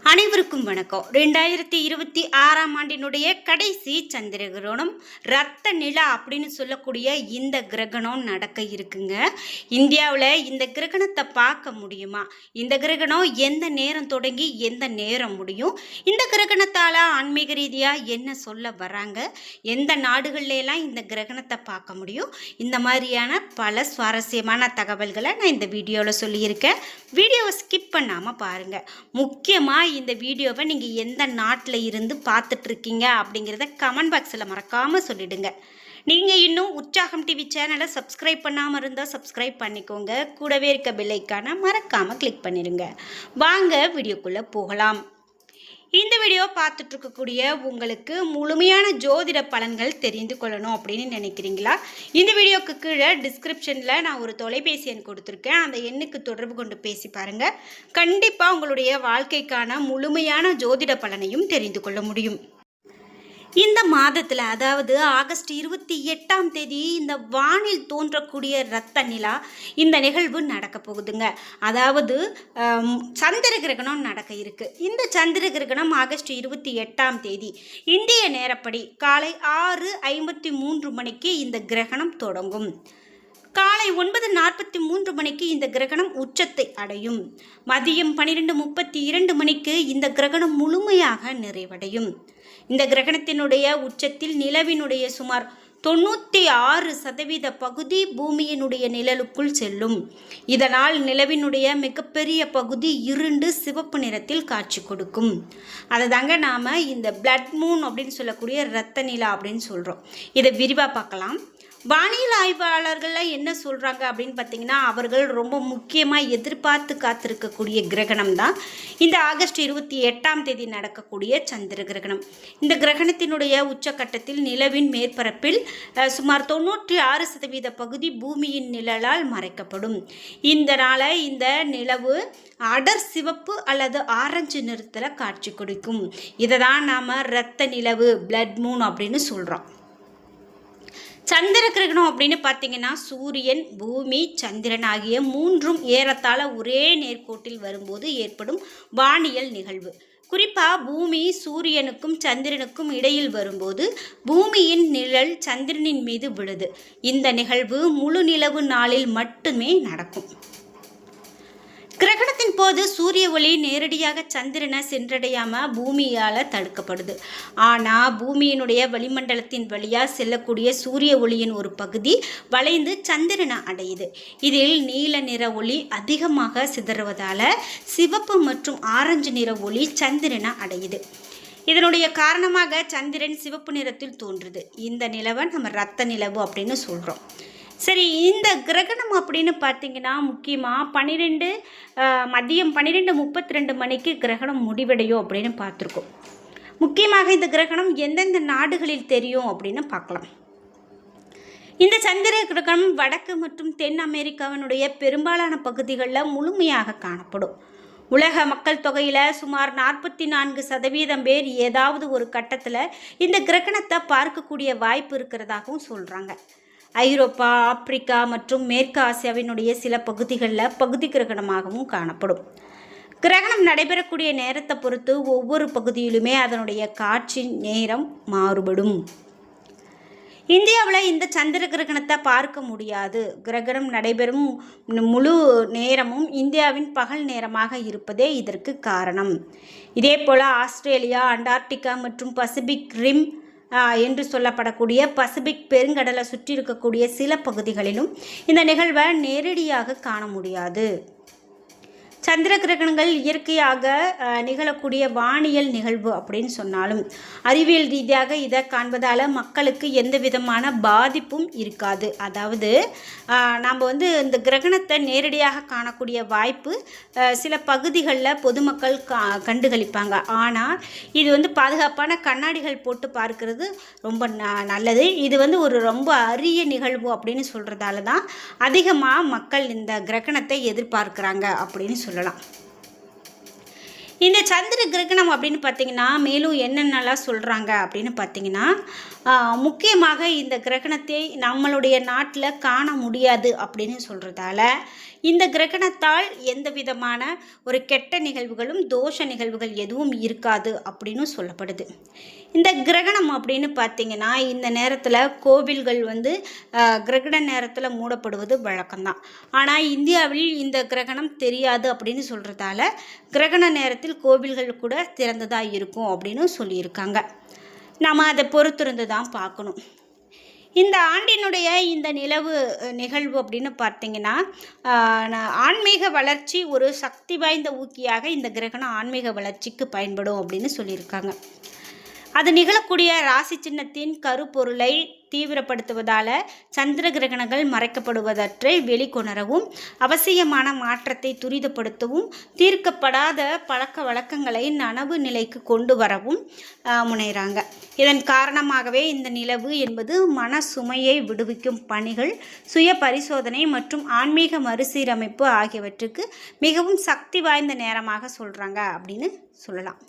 அனைவருக்கும் வணக்கம். 2026ஆம் ஆண்டினுடைய கடைசி சந்திர கிரகணம் ரத்த நிலா அப்படின்னு சொல்லக்கூடிய இந்த கிரகணம் நடக்க இருக்குங்க. இந்தியாவில் இந்த கிரகணத்தை பார்க்க முடியுமா? இந்த கிரகணம் எந்த நேரம் தொடங்கி எந்த நேரம் முடியும்? இந்த கிரகணத்தால் ஆன்மீக ரீதியாக என்ன சொல்ல வராங்க? எந்த நாடுகள்லாம் இந்த கிரகணத்தை பார்க்க முடியும்? இந்த மாதிரியான பல சுவாரஸ்யமான தகவல்களை நான் இந்த வீடியோவில் சொல்லியிருக்கேன். வீடியோவை ஸ்கிப் பண்ணாமல் பாருங்கள். முக்கியமாக இந்த வீடியோவை நீங்கள் எந்த நாட்டில் இருந்து பார்த்துட்ருக்கீங்க அப்படிங்கிறத கமெண்ட் பாக்ஸில் மறக்காமல் சொல்லிடுங்க. நீங்கள் இன்னும் உற்சாகம் டிவி சேனலை சப்ஸ்கிரைப் பண்ணாமல் இருந்தால் சப்ஸ்கிரைப் பண்ணிக்கோங்க. கூடவே இருக்க பெல் ஐக்கானை மறக்காமல் கிளிக் பண்ணிடுங்க. வாங்க வீடியோக்குள்ளே போகலாம். இந்த வீடியோ பார்த்துட்டு இருக்கக்கூடிய உங்களுக்கு முழுமையான ஜோதிட பலன்கள் தெரிந்து கொள்ளணும் அப்படின்னு நினைக்கிறீங்களா? இந்த வீடியோக்கு கீழே டிஸ்கிரிப்ஷனில் நான் ஒரு தொலைபேசி எண் கொடுத்துருக்கேன். அந்த எண்ணுக்கு தொடர்பு கொண்டு பேசி பாருங்கள். கண்டிப்பாக உங்களுடைய வாழ்க்கைக்கான முழுமையான ஜோதிட பலனையும் தெரிந்து கொள்ள முடியும். இந்த மாதத்தில், அதாவது ஆகஸ்ட் 28ஆம் தேதி, இந்த வானில் தோன்றக்கூடிய இரத்த நிலா இந்த நிகழ்வு நடக்க போகுதுங்க. அதாவது சந்திர கிரகணம் நடக்க இருக்கு. இந்த சந்திர கிரகணம் ஆகஸ்ட் 28ஆம் தேதி இந்திய நேரப்படி காலை 6:53 மணிக்கு இந்த கிரகணம் தொடங்கும். காலை 9:43 மணிக்கு இந்த கிரகணம் உச்சத்தை அடையும். மதியம் 12:32 மணிக்கு இந்த கிரகணம் முழுமையாக நிறைவடையும். இந்த கிரகணத்தினுடைய உச்சத்தில் நிலவினுடைய சுமார் 96% பகுதி பூமியினுடைய நிழலுக்குள் செல்லும். இதனால் நிலவினுடைய மிகப்பெரிய பகுதி இருண்டு சிவப்பு நிறத்தில் காட்சி கொடுக்கும். அதை தாங்க நாம் இந்த பிளட் மூன் அப்படின்னு சொல்லக்கூடிய இரத்த நிலா அப்படின்னு சொல்கிறோம். இதை விரிவாக பார்க்கலாம். வானியல் ஆய்வாளர்கள் என்ன சொல்கிறாங்க அப்படின்னு பார்த்தீங்கன்னா, அவர்கள் ரொம்ப முக்கியமாக எதிர்பார்த்து காத்திருக்கக்கூடிய கிரகணம் தான் இந்த ஆகஸ்ட் 28ஆம் தேதி நடக்கக்கூடிய சந்திர கிரகணம். இந்த கிரகணத்தினுடைய உச்சக்கட்டத்தில் நிலவின் மேற்பரப்பில் சுமார் 96% பகுதி பூமியின் நிழலால் மறைக்கப்படும். இதனால் இந்த நிலவு அடர் சிவப்பு அல்லது ஆரஞ்சு நிறத்தில் காட்சி கொடுக்கும். இதை தான் நாம் இரத்த நிலவு, பிளட் மூன் அப்படின்னு சொல்கிறோம். சந்திர கிரகணம் அப்படின்னு பார்த்தீங்கன்னா, சூரியன், பூமி, சந்திரன் ஆகிய மூன்றும் ஏறத்தாழ ஒரே நேர்கோட்டில் வரும்போது ஏற்படும் வானியல் நிகழ்வு. குறிப்பாக பூமி சூரியனுக்கும் சந்திரனுக்கும் இடையில் வரும்போது பூமியின் நிழல் சந்திரனின் மீது விழுது. இந்த நிகழ்வு முழு நிலவு நாளில் மட்டுமே நடக்கும். கிரகணத்தின் போது சூரிய ஒளி நேரடியாக சந்திரனை சென்றடையாமல் பூமியால் தடுக்கப்படுது. ஆனால் பூமியினுடைய வளிமண்டலத்தின் வழியாக செல்லக்கூடிய சூரிய ஒளியின் ஒரு பகுதி வளைந்து சந்திரனை அடையுது. இதில் நீல நிற ஒளி அதிகமாக சிதறுவதால் சிவப்பு மற்றும் ஆரஞ்சு நிற ஒளி சந்திரனை அடையுது. இதனுடைய காரணமாக சந்திரன் சிவப்பு நிறத்தில் தோன்றுது. இந்த நிலவை நம்ம இரத்த நிலவு அப்படின்னு சொல்கிறோம். சரி, இந்த கிரகணம் அப்படின்னு பார்த்தீங்கன்னா முக்கியமாக மதியம் 12:32 மணிக்கு கிரகணம் முடிவடையும் அப்படின்னு பார்த்துருக்கோம். முக்கியமாக இந்த கிரகணம் எந்தெந்த நாடுகளில் தெரியும் அப்படின்னு பார்க்கலாம். இந்த சந்திர கிரகணம் வடக்கு மற்றும் தென் அமெரிக்காவினுடைய பெரும்பாலான பகுதிகளில் முழுமையாக காணப்படும். உலக மக்கள் தொகையில் சுமார் 44% பேர் ஏதாவது ஒரு கட்டத்தில் இந்த கிரகணத்தை பார்க்கக்கூடிய வாய்ப்பு இருக்கிறதாகவும் சொல்கிறாங்க. ஐரோப்பா, ஆப்பிரிக்கா மற்றும் மேற்கு ஆசியாவினுடைய சில பகுதிகளில் பகுதி கிரகணமாகவும் காணப்படும். கிரகணம் நடைபெறக்கூடிய நேரத்தை பொறுத்து ஒவ்வொரு பகுதியிலுமே அதனுடைய காட்சி நேரம் மாறுபடும். இந்தியாவில் இந்த சந்திர கிரகணத்தை பார்க்க முடியாது. கிரகணம் நடைபெறும் முழு நேரமும் இந்தியாவின் பகல் நேரமாக இருப்பதே இதற்கு காரணம். இதே போல் ஆஸ்திரேலியா, அண்டார்டிகா மற்றும் பசிபிக் ரிம் என்று சொல்லப்படக்கூடிய பசிபிக் பெருங்கடலை சுற்றி இருக்கக்கூடிய சில பகுதிகளிலும் இந்த நிகழ்வை நேரடியாக காண முடியாது. சந்திர கிரகணங்கள் இயற்கையாக நிகழக்கூடிய வானியல் நிகழ்வு அப்படின்னு சொன்னாலும் அறிவியல் ரீதியாக இதை காண்பதால் மக்களுக்கு எந்த விதமான பாதிப்பும் இருக்காது. அதாவது நாம் இந்த கிரகணத்தை நேரடியாக காணக்கூடிய வாய்ப்பு சில பகுதிகளில் பொதுமக்கள் கண்டுகளிப்பாங்க. ஆனால் இது பாதுகாப்பான கண்ணாடிகள் போட்டு பார்க்கறது ரொம்ப நல்லது. இது ஒரு ரொம்ப அரிய நிகழ்வு அப்படின்னு சொல்கிறதால தான் அதிகமாக மக்கள் இந்த கிரகணத்தை எதிர்பார்க்குறாங்க அப்படின்னு சொல்லலாம். இந்த சந்திர கிரகணம் அப்படின்னு பார்த்தீங்கன்னா மேலும் என்னென்னலாம் சொல்கிறாங்க அப்படின்னு பார்த்தீங்கன்னா, முக்கியமாக இந்த கிரகணத்தை நம்மளுடைய நாட்டில் காண முடியாது அப்படின்னு சொல்கிறதால இந்த கிரகணத்தால் எந்த விதமான ஒரு கெட்ட நிகழ்வுகளும் தோஷ நிகழ்வுகள் எதுவும் இருக்காது அப்படின்னு சொல்லப்படுது. இந்த கிரகணம் அப்படின்னு பார்த்திங்கன்னா இந்த நேரத்தில் கோவில்கள் கிரகண நேரத்தில் மூடப்படுவது வழக்கம்தான். ஆனால் இந்தியாவில் இந்த கிரகணம் தெரியாது அப்படின்னு சொல்கிறதால கிரகண நேரத்தில் கோவில்கள் கூட திறந்ததாக இருக்கும் அப்படின்னு சொல்லியிருக்காங்க. நாம் அதை பொறுத்திருந்து தான் பார்க்கணும். இந்த ஆண்டினுடைய இந்த நிகழ்வு அப்படின்னு பார்த்தீங்கன்னா ஆன்மீக வளர்ச்சி ஒரு சக்தி வாய்ந்த ஊக்கியாக இந்த கிரகணம் ஆன்மீக வளர்ச்சிக்கு பயன்படும் அப்படின்னு சொல்லியிருக்காங்க. அது நிகழக்கூடிய ராசி சின்னத்தின் கருப்பொருளை தீவிரப்படுத்துவதால் சந்திர கிரகணங்கள் மறைக்கப்படுவதற்றை வெளிக்கொணரவும் அவசியமான மாற்றத்தை துரிதப்படுத்தவும் தீர்க்கப்படாத பழக்க வழக்கங்களை நனவு நிலைக்கு கொண்டு வரவும் முனைகிறாங்க. இதன் காரணமாகவே இந்த நிலவு என்பது மன சுமையை விடுவிக்கும் பணிகள், சுய பரிசோதனை மற்றும் ஆன்மீக மறுசீரமைப்பு ஆகியவற்றுக்கு மிகவும் சக்தி வாய்ந்த நேரமாக சொல்கிறாங்க அப்படின்னு சொல்லலாம்.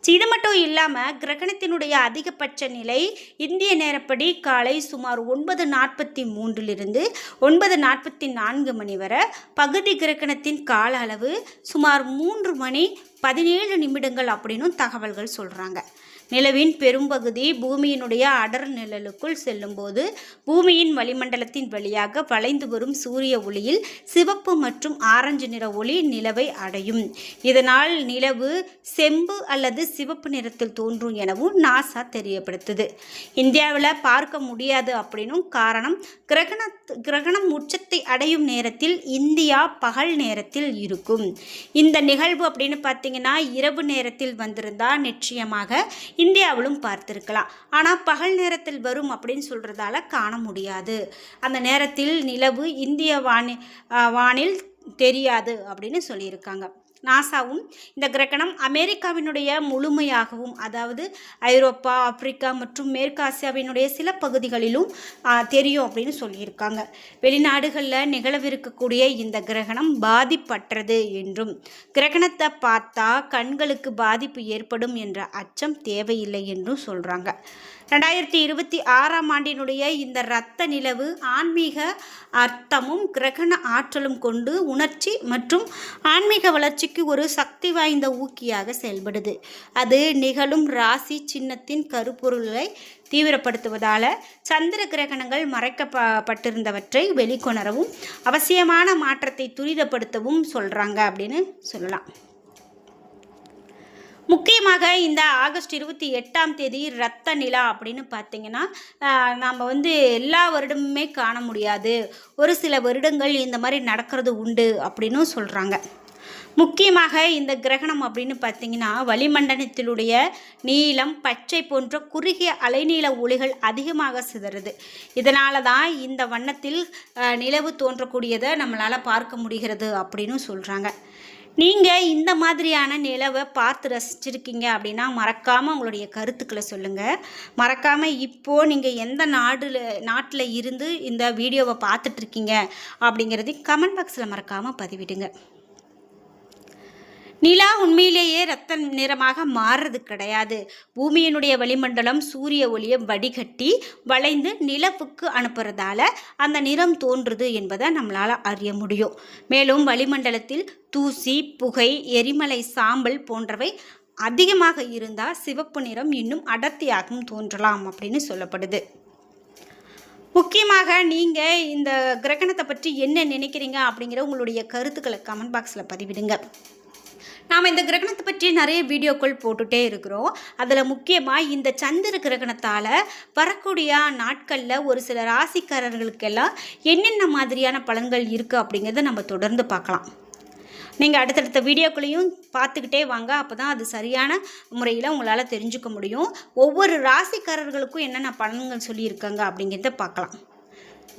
இது மட்டும் இல்லாமல் கிரகணத்தினுடைய அதிகபட்ச நிலை இந்திய நேரப்படி காலை சுமார் 9:43 9:44 மணி வரை, பகுதி கிரகணத்தின் கால அளவு சுமார் 3 மணி 17 நிமிடங்கள் அப்படின்னு தகவல்கள் சொல்கிறாங்க. நிலவின் பெரும்பகுதி பூமியினுடைய அடர் நிழலுக்குள் செல்லும்போது பூமியின் வளிமண்டலத்தின் வழியாக வளைந்து வரும் சூரிய ஒளியில் சிவப்பு மற்றும் ஆரஞ்சு நிற ஒளி நிலவை அடையும். இதனால் நிலவு செம்பு அல்லது சிவப்பு நிறத்தில் தோன்றும் எனவும் நாசா தெரியப்படுத்துது. இந்தியாவில் பார்க்க முடியாது அப்படின்னும் காரணம் கிரகணம் உச்சத்தை அடையும் நேரத்தில் இந்தியா பகல் நேரத்தில் இருக்கும். இந்த நிகழ்வு அப்படின்னு பார்த்தீங்கன்னா இரவு நேரத்தில் வந்திருந்தால் நிச்சயமாக இந்தியாவிலும் பார்த்துருக்கலாம். ஆனால் பகல் நேரத்தில் வரும் அப்படின்னு சொல்கிறதால காண முடியாது. அந்த நேரத்தில் நிலவு இந்திய வானில் தெரியாது அப்படின்னு சொல்லியிருக்காங்க. நாசாவும் இந்த கிரகணம் அமெரிக்காவினுடைய முழுமையாகவும், அதாவது ஐரோப்பா, ஆப்பிரிக்கா மற்றும் மேற்கு ஆசியாவினுடைய சில பகுதிகளிலும் தெரியும் அப்படின்னு சொல்லியிருக்காங்க. வெளிநாடுகளில் நிகழவிருக்கக்கூடிய இந்த கிரகணம் பாதிப்பற்றது என்றும், கிரகணத்தை பார்த்தா கண்களுக்கு பாதிப்பு ஏற்படும் என்ற அச்சம் தேவையில்லை என்றும் சொல்கிறாங்க. 2026ஆம் ஆண்டினுடைய இந்த இரத்த நிலவு ஆன்மீக அர்த்தமும் கிரகண ஆற்றலும் கொண்டு உணர்ச்சி மற்றும் ஆன்மீக வளர்ச்சிக்கு ஒரு சக்தி வாய்ந்த ஊக்கியாக செயல்படுது. அது நிகழும் ராசி சின்னத்தின் கருப்பொருளை தீவிரப்படுத்துவதால் சந்திர கிரகணங்கள் மறைக்கப்பட்டிருந்தவற்றை வெளிக்கொணரவும் அவசியமான மாற்றத்தை துரிதப்படுத்தவும் சொல்கிறாங்க அப்படின்னு சொல்லலாம். முக்கியமாக இந்த ஆகஸ்ட் 28ஆம் தேதி இரத்த நிலா அப்படின்னு பார்த்தீங்கன்னா நாம் எல்லா வருடமுமே காண முடியாது. ஒரு சில வருடங்கள் இந்த மாதிரி நடக்கிறது உண்டு அப்படின்னு சொல்கிறாங்க. முக்கியமாக இந்த கிரகணம் அப்படின்னு பார்த்தீங்கன்னா வளிமண்டலத்திலுடைய நீலம், பச்சை போன்ற குறுகிய அலைநீள ஒளிகள் அதிகமாக சிதறுது. இதனால தான் இந்த வண்ணத்தில் நிலவு தோன்றக்கூடியதை நம்மளால் பார்க்க முடிகிறது அப்படின்னு சொல்கிறாங்க. நீங்கள் இந்த மாதிரியான நிலவை பார்த்து ரசிச்சிருக்கீங்க அப்படின்னா மறக்காமல் உங்களுடைய கருத்துக்களை சொல்லுங்கள். மறக்காமல் இப்போது நீங்கள் எந்த நாட்டில் இருந்து இந்த வீடியோவை பார்த்துட்ருக்கீங்க அப்படிங்கிறது கமெண்ட் பாக்ஸில் மறக்காமல் பதிவிடுங்க. நிலா உண்மையிலேயே இரத்த நிறமாக மாறுறது கிடையாது. பூமியினுடைய வளிமண்டலம் சூரிய ஒளியை வடிகட்டி வளைந்து நிலவுக்கு அனுப்புறதால அந்த நிறம் தோன்றுது என்பதை நம்மளால் அறிய முடியும். மேலும் வளிமண்டலத்தில் தூசி, புகை, எரிமலை சாம்பல் போன்றவை அதிகமாக இருந்தால் சிவப்பு நிறம் இன்னும் அடர்த்தியாகவும் தோன்றலாம் அப்படின்னு சொல்லப்படுது. முக்கியமாக நீங்கள் இந்த கிரகணத்தை பற்றி என்ன நினைக்கிறீங்க அப்படிங்கிற உங்களுடைய கருத்துக்களை கமெண்ட் பாக்ஸில் பதிவிடுங்க. நாம் இந்த கிரகணத்தை பற்றி நிறைய வீடியோக்கள் போட்டுகிட்டே இருக்கிறோம். அதில் முக்கியமாக இந்த சந்திர கிரகணத்தால் வரக்கூடிய நாட்களில் ஒரு சில ராசிக்காரர்களுக்கெல்லாம் என்னென்ன மாதிரியான பலன்கள் இருக்குது அப்படிங்கிறத நம்ம தொடர்ந்து பார்க்கலாம். நீங்கள் அடுத்தடுத்த வீடியோக்களையும் பார்த்துக்கிட்டே வாங்க. அப்போ தான் அது சரியான முறையில் உங்களால் தெரிஞ்சுக்க முடியும். ஒவ்வொரு ராசிக்காரர்களுக்கும் என்னென்ன பலன்கள் சொல்லியிருக்காங்க அப்படிங்கிறத பார்க்கலாம்.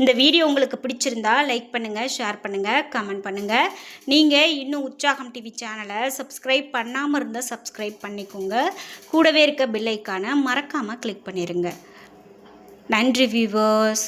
இந்த வீடியோ உங்களுக்கு பிடிச்சிருந்தா லைக் பண்ணுங்கள், ஷேர் பண்ணுங்கள், கமெண்ட் பண்ணுங்கள். நீங்கள் இன்னும் உற்சாகம் டிவி சேனலை சப்ஸ்கிரைப் பண்ணாமல் இருந்தால் சப்ஸ்கிரைப் பண்ணிக்கோங்க. கூடவே இருக்க பெல் ஐக்கானை மறக்காமல் கிளிக் பண்ணிடுங்க. நன்றி வியூவர்ஸ்.